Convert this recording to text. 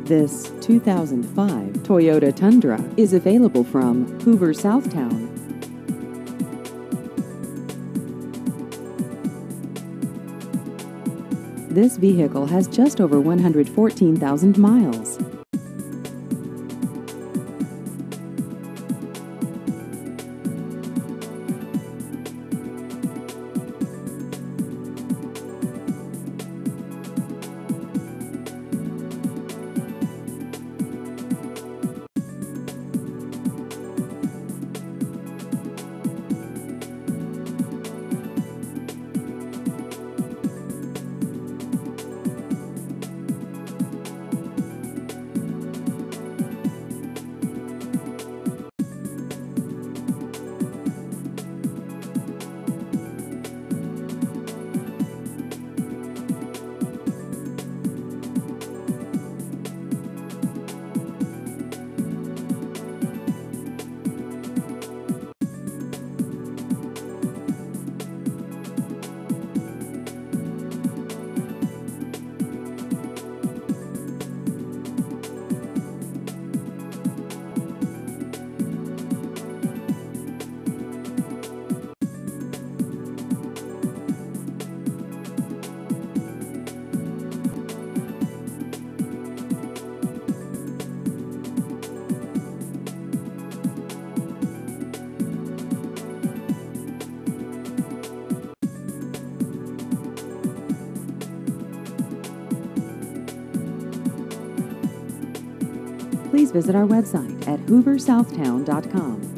This 2005 Toyota Tundra is available from Hoover, Southtown. This vehicle has just over 114,000 miles. Please visit our website at hooversouthtown.com.